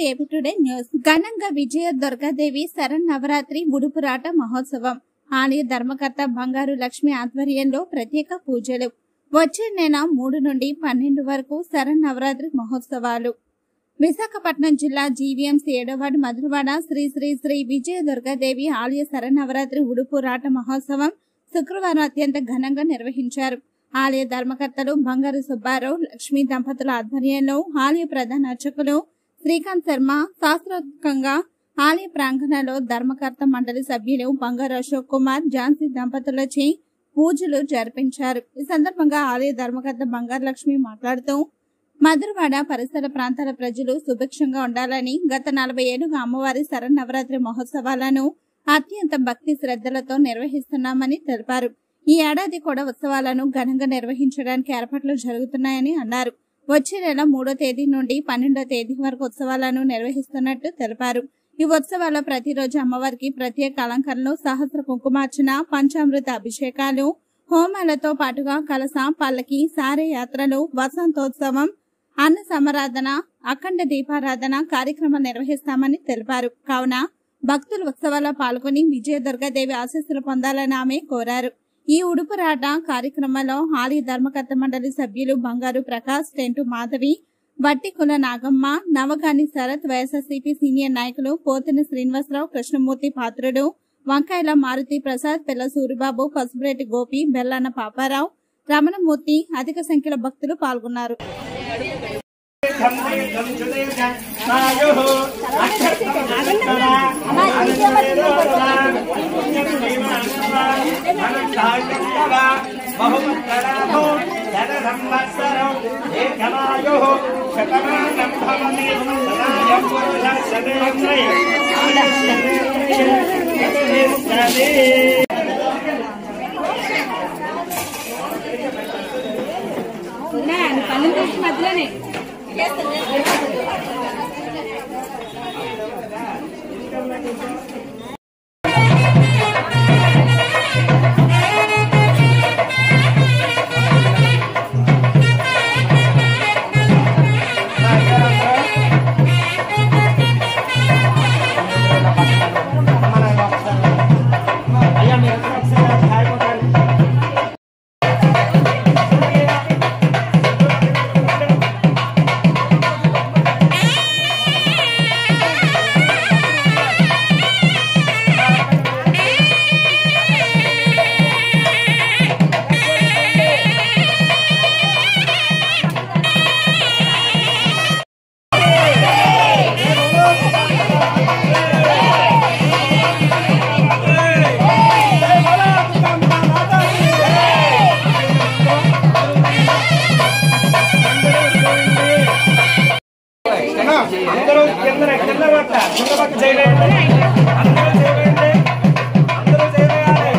Welcome to AP today news. ఘనంగా విజయ దుర్గాదేవి శరన్నవరాత్రి ఉడుపురాట మహోత్సవం. ఆలయ ధర్మకర్త బంగారు లక్ష్మి ఆధ్వర్యంలో ప్రత్యేక పూజలు. వచ్చే నెల 3 నుండి 12 వరకు శరన్నవరాత్రి మహోత్సవాలు. విశాఖపట్నం జిల్లా జీవీఎంసీ 7వ వార్డు మధురవాడ శ్రీ శ్రీ శ్రీ విజయ దుర్గాదేవి ఆలయ శరన్నవరాత్రి ఉడుపురాట మహోత్సవం శుక్రవారం అత్యంత ఘనంగా నిర్వహించారు. ఆలయ ధర్మకర్తలు బంగారు సుబ్బారావు లక్ష్మీ దంపతుల ఆధ్వర్యంలో ఆలయ ప్రధాన అర్చకులు శ్రీకాంత్ శర్మ శాస్త్రోక్తంగా ఆలయ ప్రాంగణంలో ధర్మకర్త మండలి సభ్యులు బంగారు అశోక్ కుమార్ ఝాన్సీ దంపతులచే పూజలు జరిపించారు. ఈ సందర్భంగా ఆలయ ధర్మకర్త బంగారు లక్ష్మి మాట్లాడుతూ మధురవాడ పరిసర ప్రాంతాల ప్రజలు సుభిక్షంగా ఉండాలని గత 40 ఏళ్లుగా అమ్మవారి శరన్నవరాత్రి మహోత్సవాలను అత్యంత భక్తి శ్రద్ధలతో నిర్వహిస్తున్నామని తెలిపారు. ఈ ఏడాది కూడా ఉత్సవాలను ఘనంగా నిర్వహించడానికి ఏర్పాట్లు జరుగుతున్నాయని అన్నారు. వచ్చే నెల 3వ తేదీ నుండి 12వ తేదీ వరకు ఉత్సవాలను నిర్వహిస్తున్నట్టు తెలిపారు. ఈ ఉత్సవాల్లో ప్రతిరోజు అమ్మవారికి ప్రత్యేక అలంకరణలు, సహస్ర కుంకుమార్చన, పంచామృత అభిషేకాలు, హోమాలతో పాటుగా కలస, పల్లకి, సారే యాత్రలు, వసంతోత్సవం, అన్న సమారాధన, అఖండ దీపారాధన కార్యక్రమాలు నిర్వహిస్తామని తెలిపారు. కావున భక్తులు ఉత్సవాల్లో పాల్గొని విజయ దుర్గాదేవి ఆశీస్సులు పొందాలని ఆమె కోరారు. ఈ ఉడుపురాట కార్యక్రమంలో ఆలయ ధర్మకర్త మండలి సభ్యులు బంగారు ప్రకాష్, టెంటు మాధవి, వట్టికుల నాగమ్మ, నవగాని శరత్, వైఎస్ఆర్సీపీ సీనియర్ నాయకులు పోతిన శ్రీనివాసరావు, కృష్ణమూర్తి పాత్రుడు, వంకాయల మారుతి ప్రసాద్, పిల్ల సూరిబాబు, పసుపురెడ్డి గోపి, బెల్లాన పాపారావు, రమణమూర్తి అధిక సంఖ్యలో భక్తులు పాల్గొన్నారు. మధ్యలోనే అందరూ కింద పక్క చేయలేండి. అందరూ చేయలేండి. అందరూ చేయలేయాలి.